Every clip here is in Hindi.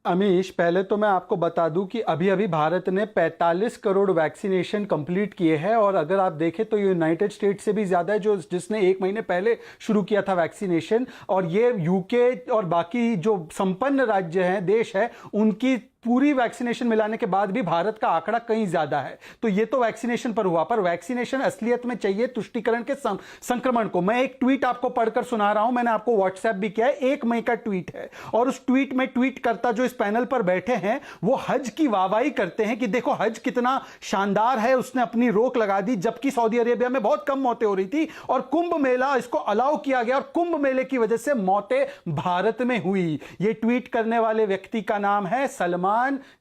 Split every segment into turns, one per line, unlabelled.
अमीश, पहले तो मैं आपको बता दूं कि अभी अभी भारत ने 45 करोड़ वैक्सीनेशन कंप्लीट किए हैं और अगर आप देखें तो यूनाइटेड स्टेट्स से भी ज़्यादा है जो जिसने 1 महीने पहले शुरू किया था वैक्सीनेशन। और ये यूके और बाकी जो संपन्न राज्य हैं, देश है, उनकी पूरी वैक्सीनेशन मिलाने के बाद भी भारत का आंकड़ा कहीं ज्यादा है। तो ये तो वैक्सीनेशन पर हुआ, पर वैक्सीनेशन असलियत में चाहिए तुष्टिकरण के संक्रमण को। मैं एक ट्वीट आपको पढ़कर सुना रहा हूं, मैंने आपको व्हाट्सएप भी किया है, 1 मई का ट्वीट है और उस ट्वीट में ट्वीट करता जो इस पैनल पर बैठे हैं वो हज की वाहवाही करते हैं कि देखो हज कितना शानदार है, उसने अपनी रोक लगा दी, जबकि सऊदी अरेबिया में बहुत कम मौतें हो रही थी और कुंभ मेला इसको अलाउ किया गया और कुंभ मेले की वजह से मौतें भारत में हुई। ये ट्वीट करने वाले व्यक्ति का नाम है सलमान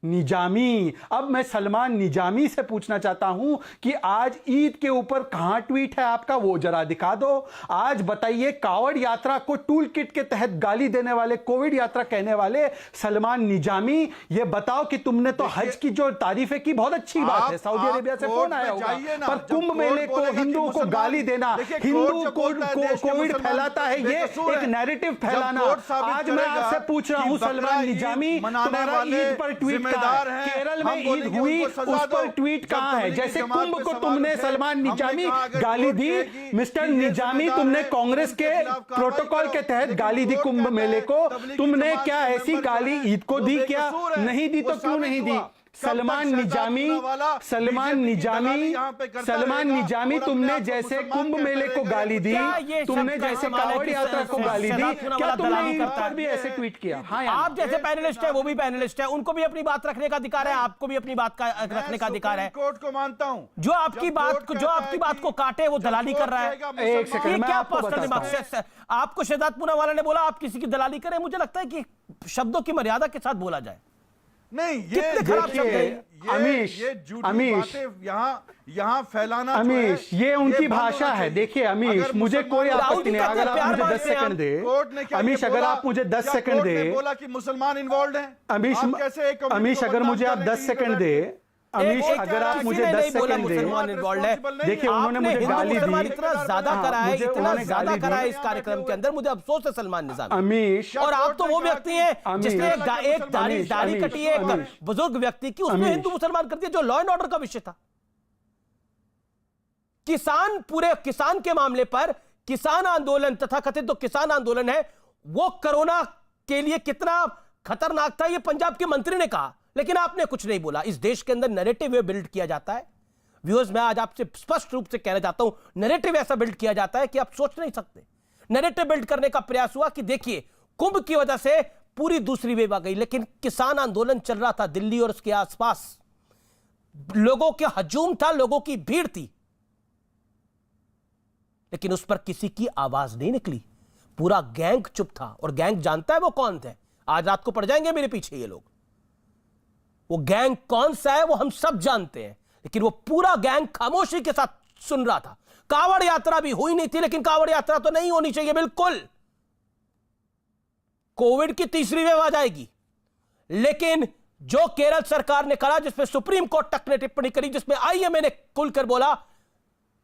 निजामी। अब मैं सलमान निजामी से पूछना चाहता हूं कि आज ईद के ऊपर कहां ट्वीट है आपका, वो जरा दिखा दो। आज बताइए, कावड़ यात्रा को टूल किट के तहत गाली देने वाले, कोविड यात्रा कहने वाले सलमान निजामी, ये बताओ कि तुमने तो हज की जो तारीफें की, बहुत अच्छी बात है, सऊदी अरेबिया से फोन आया होगा, पर कुंभ मेले को, हिंदुओं को गाली देना, हिंदू कोविड फैलाता है, ये एक नैरेटिव फैलाना। आज मैं आपसे पूछ रहा हूं सलमान निजामी, तुम्हारा ईद पर ट्वीट कहां है? केरल में ईद हुई, उस पर ट्वीट कहां है? जैसे कुंभ को तुमने सलमान निजामी गाली दी, मिस्टर निजामी तुमने कांग्रेस के प्रोटोकॉल के तहत गाली दी कुंभ मेले को, तुमने क्या ऐसी गाली ईद को दी? क्या नहीं दी तो क्यों नहीं दी? सलमान निजामी तुमने जैसे कुंभ मेले को गाली दी, तुमने जैसे कावड़ यात्रा को गाली दी, क्या तुमने ईद पर भी ऐसे ट्वीट किया? हाँ,
आप जैसे पैनलिस्ट है, वो भी पैनलिस्ट है, उनको भी अपनी बात रखने का अधिकार है, आपको भी अपनी बात का रखने का अधिकार है।
कोर्ट को मानता हूं,
जो आपकी बात को काटे वो दलाली कर रहा है।
एक सेकंड, मैं आपको बताता हूं।
आपको शहजाद पूनावाला ने बोला आप किसी की दलाली करें, मुझे लगता है कि शब्दों की मर्यादा के साथ बोला जाए।
नहीं,
ये खराब शब्द है
अमीश,
ये झूठी बातें यहाँ फैलाना,
अमीश, ये उनकी भाषा है। देखिए अमीश, मुझे कोई आपत्ति नहीं, अगर आप मुझे 10 सेकंड दे, अमीश अगर आप मुझे 10 सेकंड दे,
बोला कि मुसलमान इन्वॉल्व हैं,
अमीश अगर मुझे आप 10 सेकंड दे, अमीश अगर आप मुझे 10 सेकंड दे, देखिए उन्होंने मुझे गाली दी,
इतना ज्यादा करा है, इतना ज्यादा करा है इस कार्यक्रम के अंदर, मुझे अफसोस है सलमान निजामी।
अमीश,
और आप तो वो व्यक्ति हैं जिसने एक दाढ़ी कटी है एक बुजुर्ग व्यक्ति की, उसने हिंदू मुसलमान कर दिया, जो लॉ एंड ऑर्डर का विषय था। पूरे किसान के मामले पर किसान आंदोलन, तथा कथित तो किसान आंदोलन है, वो कोरोना के लिए कितना खतरनाक था ये पंजाब के मंत्री ने कहा, लेकिन आपने कुछ नहीं बोला। इस देश के अंदर नैरेटिव बिल्ड किया जाता है। व्यूअर्स, मैं आज आपसे स्पष्ट रूप से कहना चाहता हूं, नैरेटिव ऐसा बिल्ड किया जाता है कि आप सोच नहीं सकते। नैरेटिव बिल्ड करने का प्रयास हुआ कि देखिए कुंभ की वजह से पूरी दूसरी वेव आ गई, लेकिन किसान आंदोलन चल रहा था दिल्ली और उसके आसपास, लोगों के हजूम था, लोगों की भीड़ थी, लेकिन उस पर किसी की आवाज नहीं निकली। पूरा गैंग चुप था, और गैंग जानता है वो कौन थे। आज रात को पड़ जाएंगे मेरे पीछे ये लोग। वो गैंग कौन सा है वो हम सब जानते हैं, लेकिन वो पूरा गैंग खामोशी के साथ सुन रहा था। कावड़ यात्रा भी हुई नहीं थी, लेकिन कावड़ यात्रा तो नहीं होनी चाहिए बिल्कुल। कोविड की तीसरी वेव आ जाएगी, लेकिन जो केरल सरकार ने करा, जिसमें सुप्रीम कोर्ट तक ने टिप्पणी करी, जिसमें आईएमए ने खुलकर बोला,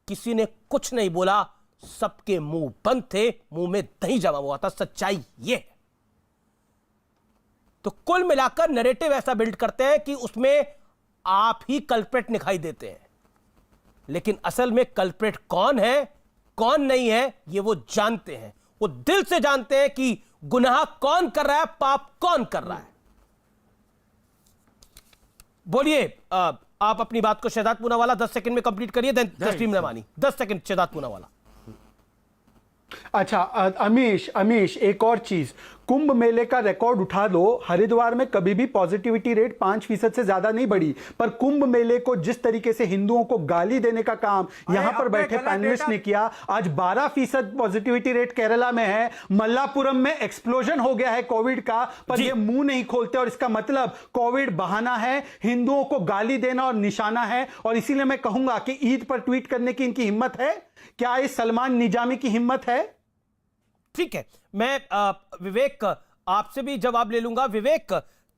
किसी ने कुछ नहीं बोला, सबके मुंह बंद थे, मुंह में दही जमा हुआ था। सच्चाई ये है। तो कुल मिलाकर नैरेटिव ऐसा बिल्ड करते हैं कि उसमें आप ही कल्प्रेट दिखाई देते हैं, लेकिन असल में कल्प्रेट कौन है कौन नहीं है ये वो जानते हैं। वो दिल से जानते हैं कि गुनाह कौन कर रहा है, पाप कौन कर रहा है। बोलिए आप अपनी बात को शहजाद पूनावाला 10 सेकंड में कंप्लीट करिए, देन तस्लीम रहमानी 10 सेकंड शहजाद पूनावाला।
अच्छा अमीश, एक और चीज, कुंभ मेले का रिकॉर्ड उठा दो, हरिद्वार में कभी भी पॉजिटिविटी रेट 5% से ज्यादा नहीं बढ़ी, पर कुंभ मेले को जिस तरीके से हिंदुओं को गाली देने का काम यहां पर बैठे पैनलिस्ट ने किया, आज 12% पॉजिटिविटी रेट केरला में है, मल्लापुरम में एक्सप्लोजन हो गया है कोविड का, पर ये मुंह नहीं खोलते, और इसका मतलब कोविड बहाना है, हिंदुओं को गाली देना और निशाना है। और इसीलिए मैं कहूंगा कि ईद पर ट्वीट करने की इनकी हिम्मत है क्या? इस सलमान निजामी की हिम्मत है?
ठीक है, मैं विवेक आपसे भी जवाब ले लूंगा। विवेक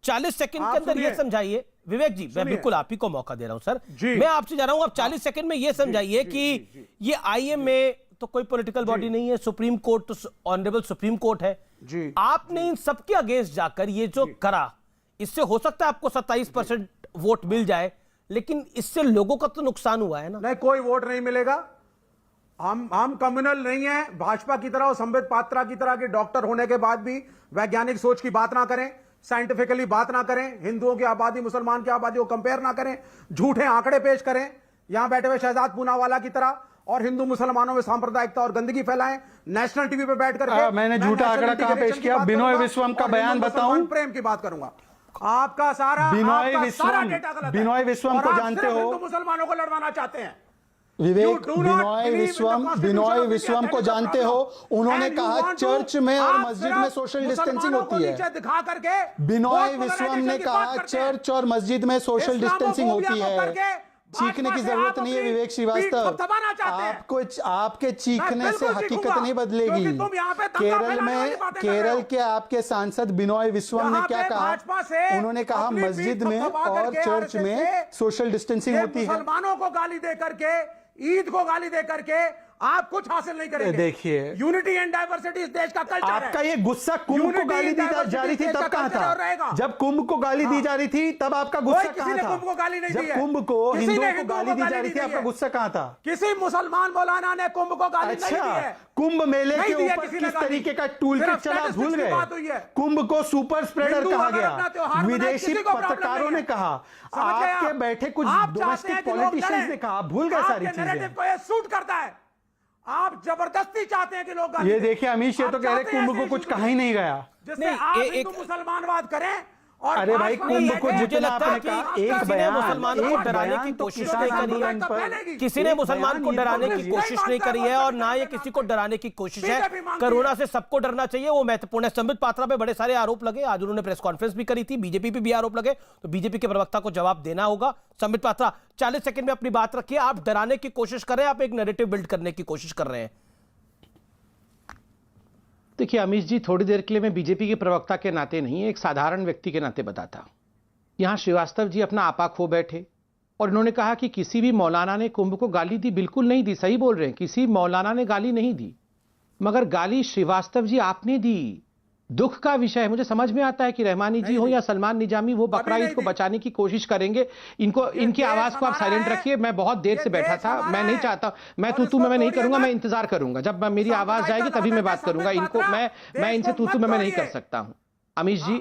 40 सेकंड के अंदर ये समझाइए। विवेक जी, मैं बिल्कुल आप ही को मौका दे रहा हूं सर, मैं आपसे जा रहा हूं, आप 40 सेकंड में ये समझाइए कि ये आईएमए तो कोई पॉलिटिकल बॉडी नहीं है, सुप्रीम कोर्ट तो ऑनरेबल सुप्रीम कोर्ट है जी। आपने इन सबके अगेंस्ट जाकर ये जो करा, इससे हो सकता है आपको 27% वोट मिल जाए, लेकिन इससे लोगों का तो नुकसान हुआ है ना।
नहीं, कोई वोट नहीं मिलेगा। हम कम्युनल नहीं है भाजपा की तरह और संबित पात्रा की तरह के डॉक्टर होने के बाद भी वैज्ञानिक सोच की बात ना करें, साइंटिफिकली बात ना करें, हिंदुओं की आबादी मुसलमान की आबादी को कंपेयर ना करें, झूठे आंकड़े पेश करें यहां बैठे हुए शहजाद पूनावाला की तरह, और हिंदू मुसलमानों में सांप्रदायिकता और गंदगी फैलाएं नेशनल टीवी पे बैठ करके।
मैंने झूठा आंकड़ा कहां पेश किया? बिनोय विश्वम का बयान बताऊं?
प्रेम की बात करूंगा। आपका सारा
बिनोय
सारा डेटा गलत है।
बिनोय विश्वम
और
को
आप
जानते
सिर्फ
हो?
हिंदू मुसलमानों को लड़वाना चाहते हैं।
विवेक, बिनोय विश्वम को जानते हो? उन्होंने कहा चर्च में और मस्जिद में सोशल डिस्टेंसिंग होती है।
दिखा करके
बिनोय विश्वम ने कहा चर्च और मस्जिद में सोशल डिस्टेंसिंग होती है। चीखने की जरूरत नहीं है विवेक श्रीवास्तव, आपको आपके चीखने से हकीकत नहीं बदलेगी। केरल के आपके सांसद बिनोय विश्वम ने क्या कहा? उन्होंने कहा मस्जिद में और चर्च में सोशल डिस्टेंसिंग होती है।
मुसलमानों को गाली दे करके, ईद को गाली दे करके आप कुछ हासिल नहीं करेंगे।
देखिए,
यूनिटी एंड डाइवर्सिटी इस देश का कल्चर है।
आपका ये गुस्सा कुंभ को गाली दी जा रही थी तब कहां था? जब कुंभ को गाली दी जा रही थी तब आपका गुस्सा कहां था?
कुंभ को गाली नहीं दी
जब
है।
कुंभ को हिंदुओं को गाली दी जा रही थी
नहीं
आपका
है।
गुस्सा कहां था?
किसी मुसलमान मौलाना ने कुंभ को गाली नहीं दी है।
कुंभ मेले
नहीं
के
दी है
ऊपर
किसी ने
किस
गाली।
तरीके का टूल किट
सिर्फ
चला भूल
statistics की बात हुई
गए?
है।
कुंभ को सुपर स्प्रेडर
हिंदू
कहा
अगर
गया,
अपना त्योहार मनाए,
विदेशी
किसी को problem
पत्रकारों
नहीं
ने
है।
कहा,
समझ गए
आपके
आप?
बैठे कुछ
आप चाहते
डोमेस्टिक
हैं कि लोग
पॉलिटिशियंस
लड़ें।
ने कहा, भूल गए सारी
आपके
चीजें।
narrative को ये सूट करता है। आप जबरदस्ती चाहते हैं कि लोग गाली
ये
दें।
देखिए अमित शाह तो
आप
कह रहे
चाहते हैं
कुंभ को
ऐसे
कुछ
issues
कहा ही नहीं गया।
जिससे
नहीं,
आप
एक-
हिंदू मुसलमानवाद करें। और
अरे भाई,
भाजपा
कुंभ
ये
को
है कि
मुझे लगता है
आपने
कि
कहा
किसी
एक
ने
बयान,
मुसलमानों को
एक
डराने
बयान
की
तो
कोशिश
किसान
नहीं करी है।
आंदोलन पर
किसी ने
एक
मुसलमान
बयान
को
ये
डराने की
बोलिए।
कोशिश नहीं करी है और ना ये किसी को डराने की कोशिश है। कोरोना से सबको डरना चाहिए, वो महत्वपूर्ण है। संबित पात्रा पे बड़े सारे आरोप लगे, आज उन्होंने प्रेस कॉन्फ्रेंस भी करी थी। बीजेपी पे भी आरोप लगे, तो बीजेपी के प्रवक्ता को जवाब देना होगा। संबित पात्रा 40 सेकंड में अपनी बात रखिए। आप डराने की कोशिश कर रहे हैं, आप एक नैरेटिव बिल्ड करने की कोशिश कर रहे हैं।
देखिए अमीश जी, थोड़ी देर के लिए मैं बीजेपी के प्रवक्ता के नाते नहीं, एक साधारण व्यक्ति के नाते बताता। यहां श्रीवास्तव जी अपना आपा खो बैठे और इन्होंने कहा कि किसी भी मौलाना ने कुंभ को गाली दी। बिल्कुल नहीं दी, सही बोल रहे हैं, किसी मौलाना ने गाली नहीं दी, मगर गाली श्रीवास्तव जी आपने दी। दुख का विषय है। मुझे समझ में आता है कि रहमानी जी हो या सलमान निजामी, वो बकरा ईद को बचाने की कोशिश करेंगे। इनकी आवाज को आप साइलेंट रखिए। मैं बहुत देर से बैठा था, मैं नहीं चाहता, मैं तू मैं नहीं करूंगा, मैं इंतजार करूंगा जब मेरी आवाज जाएगी तभी मैं बात करूंगा। इनको मैं इनसे तू मैं नहीं कर सकता हूं। अमीश जी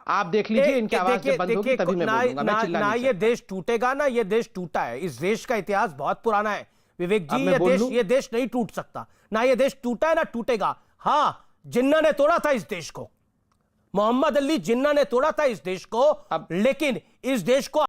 आप देख लीजिए, इनकी आवाज जब बंद होगी तभी मैं बोलूंगा। मैं चिल्ला
ना
नहीं
ये
सकता।
देश टूटेगा ना ये देश टूटा है। इस देश का इतिहास बहुत पुराना है विवेक
अब
जी।
मैं बोल लूं?
ये देश नहीं टूट सकता, ना ये देश टूटा है ना टूटेगा। हाँ, जिन्ना ने तोड़ा था इस देश को, मोहम्मद अली जिन्ना ने तोड़ा था इस देश को, लेकिन इस देश को